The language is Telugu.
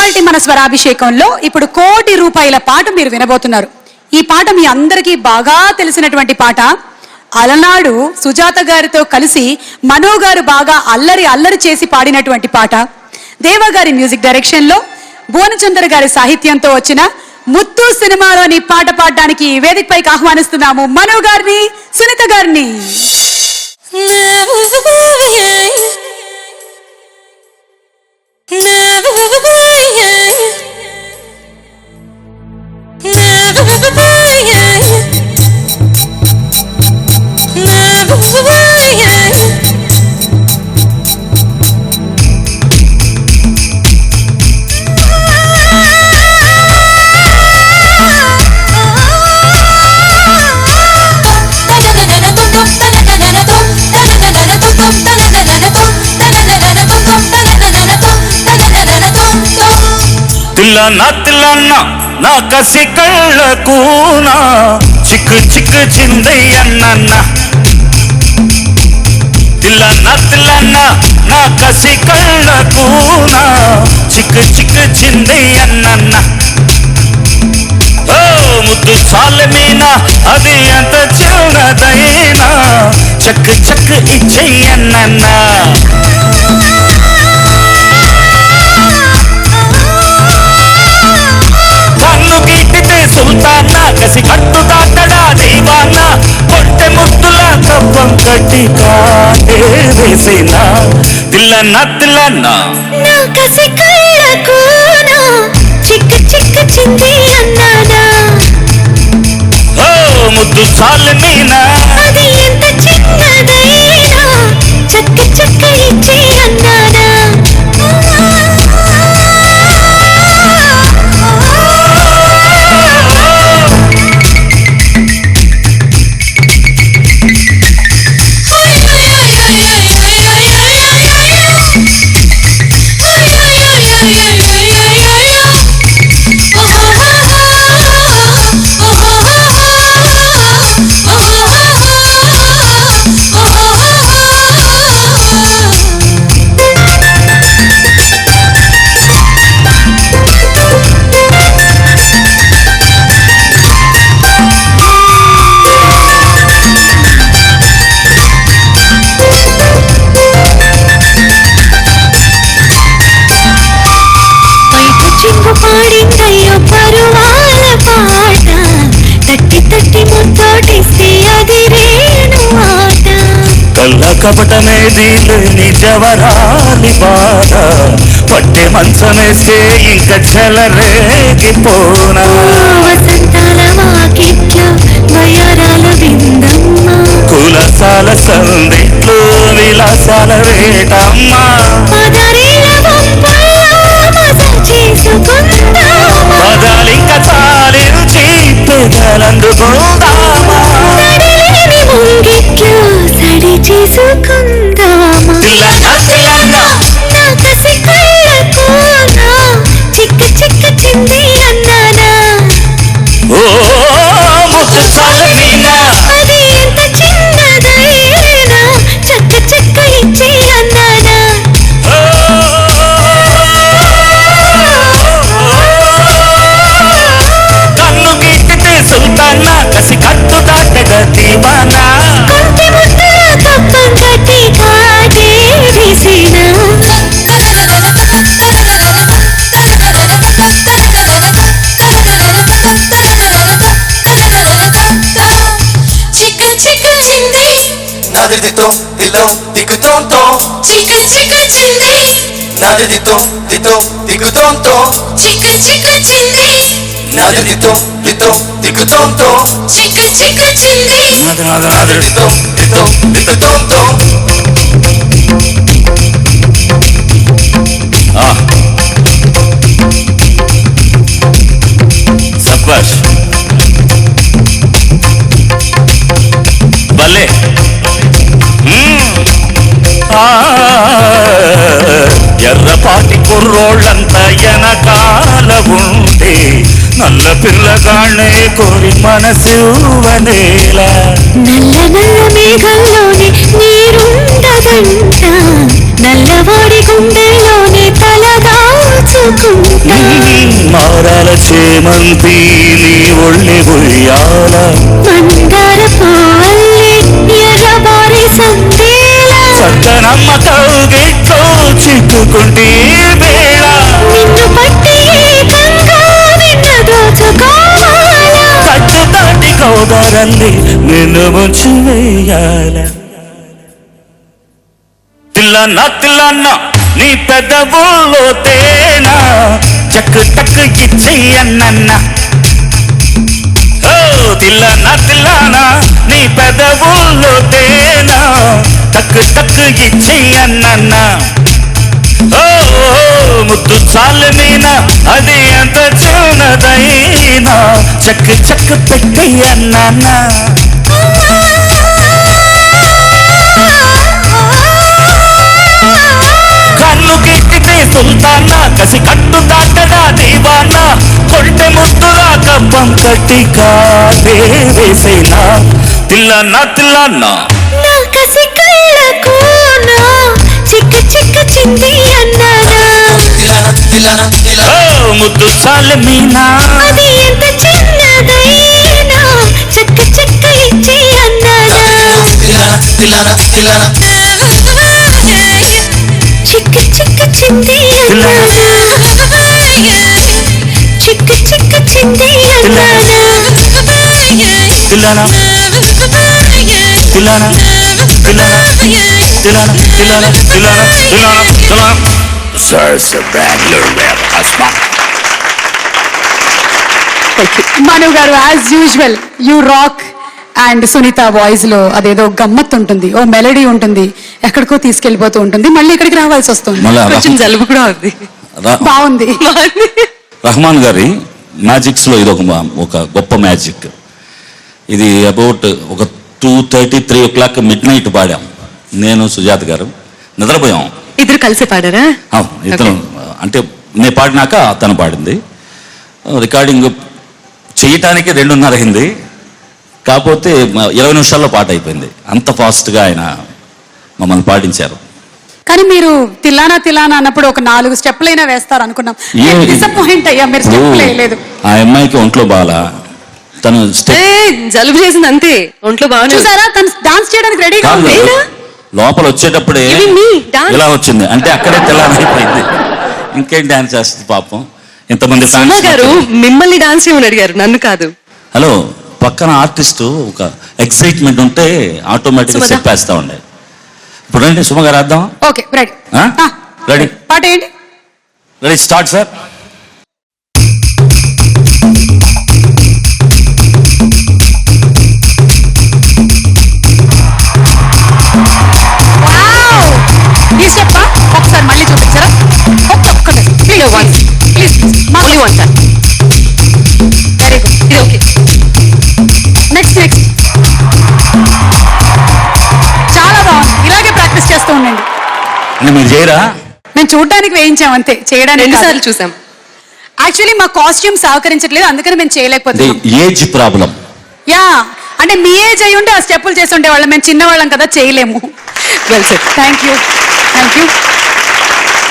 ఇవాల్టి మన స్వరాభిషేకంలో ఇప్పుడు 1 కోటి రూపాయల పాట మీరు వినబోతున్నారు. ఈ పాట మీ అందరికీ బాగా తెలిసినటువంటి పాట. అలనాడు సుజాత గారితో కలిసి మనో గారు బాగా అల్లరి చేసి పాడినటువంటి పాట. దేవా గారి మ్యూజిక్ డైరెక్షన్ లో భువనచంద్ర గారి సాహిత్యంతో వచ్చిన ముత్తు సినిమాలోని పాట పాడడానికి వేదికపైకి ఆహ్వానిస్తున్నాము మనో గారిని, సునీత గారిని. తిల్లన్న నా కసి కళ్ళకూనా చిక్కు చిక్కు చిందయ్యన్న. తిల్లన్న నా కసి కళ్ళకూనా చిక్కు చిక్కు చిందయ్యన్న. ఓ ముద్దు చాలమీనా అది ఎంత చిన్నదైనా చక్కు చక్కు ఇచ్చయ్యన్న. సుల్తానా కసి కట్టు దాటడా దీవానా పొట్టె ముద్దుల కవ్వం కట్టి కాటే వేసేనా. తిల్లన్న నా కసి కళ్ళకూనా చిక్కు చిక్కు చింది అన్నానా. ఓ ముద్దు చాలమీనా అది ఎంత చిన్నదైనా చక్క చక్క ఇచ్చి అన్నానా. కపటమేది లేని జవరాలి బాధ పట్టె మంచమేస్తే ఇంకా చెలరేగిపోనా. వసంతాల వాకిట్లో వయారాల విందమ్మ కులసాల సందిట్లో విలాసాల వేటమ్మా. పదాలింక చాలించి పెదలందుకుందామా. సడి చేసుకుందామా. నా కసి కళ్ళకూనా చిక్కు చిక్కు చింది అన్నానా. ఓ ముద్దు చాలమీనా అది ఎంత చిన్నదైనా చక్క చక్క ఇచ్చి అన్నానా. కన్ను గీటితే సుల్తానా కసి కట్టు దాటగా Deewana. Dito dito diko tonto chica chica chindi nade dito dito diko tonto chica chica chindi nade dito dito diko tonto chica chica chindi nade dito dito diko tonto. సబ్బాష్ భలే. ఎర్రపాటి కుర్రోళ్ళంతా ఎనకాల ఉంటే నల్ల పిల్లగాళ్ళే కోరి మనసివ్వనేలా. నల్ల నల్ల మేఘంలోనే నీరుండదంట, నల్లవాడి గుండెలోనే తలదాచుకుంట. మారాల చేమంతి నీ ఒళ్ళె ఉయ్యాల మందారపు అల్లె ఎర్రబారి సందేల చక్కనమ్మ కౌగిట్లో చిక్కుకుంటే వేళ నిన్ను పట్టి ఏకంగా నిన్ను దోచుకోవాలా కట్టు దాటి కౌదరంది నిన్ను ముంచి వేయాల తిల్లన్న నీ పెదవుల్లో తేనా చక్కు టక్కు ఇచ్చేయన్న ఓ తిల్లన్న నీ పెదవుల్లో తేనా టక్కు టక్కు ఇచ్చేయన్న ఓ ముద్దు చాలు మీనా అది ఎంత చిన్నదైనా చక్కు చక్కు పెట్టేయన్న కన్ను గిట్టితే సుల్తానా కసి కట్టు దాటడా దీవానా కొట్టె ముద్దులా కబ్బం కట్టి కాదే వేసేనా తిల్లన్న నా కసి కళ్ళకు నా చిక్కు చిక్కు చింది అన్నానా ఓ ముద్దు చాలు మీనా అది ఎంత చిన్నదైనా చెక్క చెక్క ఇచ్చి అన్నానా చిక్క చిక్క చింది అన్నానా చిక్క చిక్క చింది అన్నానా మను గారు as usual you rock and Sunitha voice లో అదేదో గమ్మత్ ఉంటుంది, ఓ మెలడీ ఉంటుంది, ఎక్కడికో తీసుకెళ్లిపోతూ ఉంటుంది, మళ్ళీ ఇక్కడికి రావాల్సి వస్తుంది. మళ్ళా కొంచెం జలుబు కూడా ఉంది. బాగుంది. రహమాన్ గారి మ్యాజిక్స్ లో ఇది ఒక గొప్ప మ్యాజిక్. ఇది అబౌట్ ఒక 2:30, 3 మిడ్ నైట్ పాడాం నేను సుజాత గారు, నిద్రపోయాం. ఇద్దరు కలిసి పాడారా? ఇద్దరు అంటే నేను పాడినాక తను పాడింది. రికార్డింగ్ చేయటానికి 2:30 అయింది, కాకపోతే 20 నిమిషాల్లో పాట అయిపోయింది. అంత ఫాస్ట్గా ఆయన మమ్మల్ని పాడించారు. కానీ మీరు తిల్లానా తిల్లానా అన్నప్పుడు ఒక 4 స్టెప్లైనా వేస్తారు అనుకున్నాం. డిసప్పాయింట్ అయ్యా, మీరు స్టెప్ వేయలేదు. ఆ అమ్మాయికి ఒంట్లో బాగా, తను జలుబు చేసింది అంతే, ఒంట్లో బాగా చూసారా, తను డాన్స్ చేయడానికి రెడీగా ఉంది. లోపల వచ్చేటప్పుడే ఇలా వచ్చింది అంటే అక్కడే తెల్లారైపోయింది. ఇంకేం డాన్స్ చేస్తుంది పాపం. ఇంతమంది సుమా గారు మిమ్మల్ని డాన్స్ చేయమని అడిగారు, నన్ను కాదు. హలో, పక్కన ఆర్టిస్ట్ ఒక ఎక్సైట్మెంట్ ఉంటే ఆటోమేటిక్గా చెప్పేస్తా ఉండే. ఇప్పుడు రండి సుమ గారు వేద్దాం. Okay ready. రెడీ, పాట ఏంటి? Ready, start sir. ఈ స్టెప్ ఒకసారి మళ్ళీ చూపించారా? ఒక్కటే ప్లీజ్ మళ్ళీ వన్ సార్. వెరీ గుడ్, ఇది ఓకే. నెక్స్ట్ చాలా బాగుంది. ఇలాగే ప్రాక్టీస్ చేస్తూ ఉండండి. మీరు చేయరా? మేము చూడడానికి వేయించాం అంతే, చేయడానికి 2 సార్లు చూసాం. యాక్చువల్లీ మా కాస్ట్యూమ్ సహకరించట్లేదు, అందుకని మేము చేయలేకపోతున్నాం. Age problem. యా, అంటే మీ ఏజ్ అయ్యి ఉంటే ఆ స్టెప్పులు చేసి ఉండేవాళ్ళం, మేము చిన్నవాళ్ళం కదా చేయలేము. Well set. Thank you.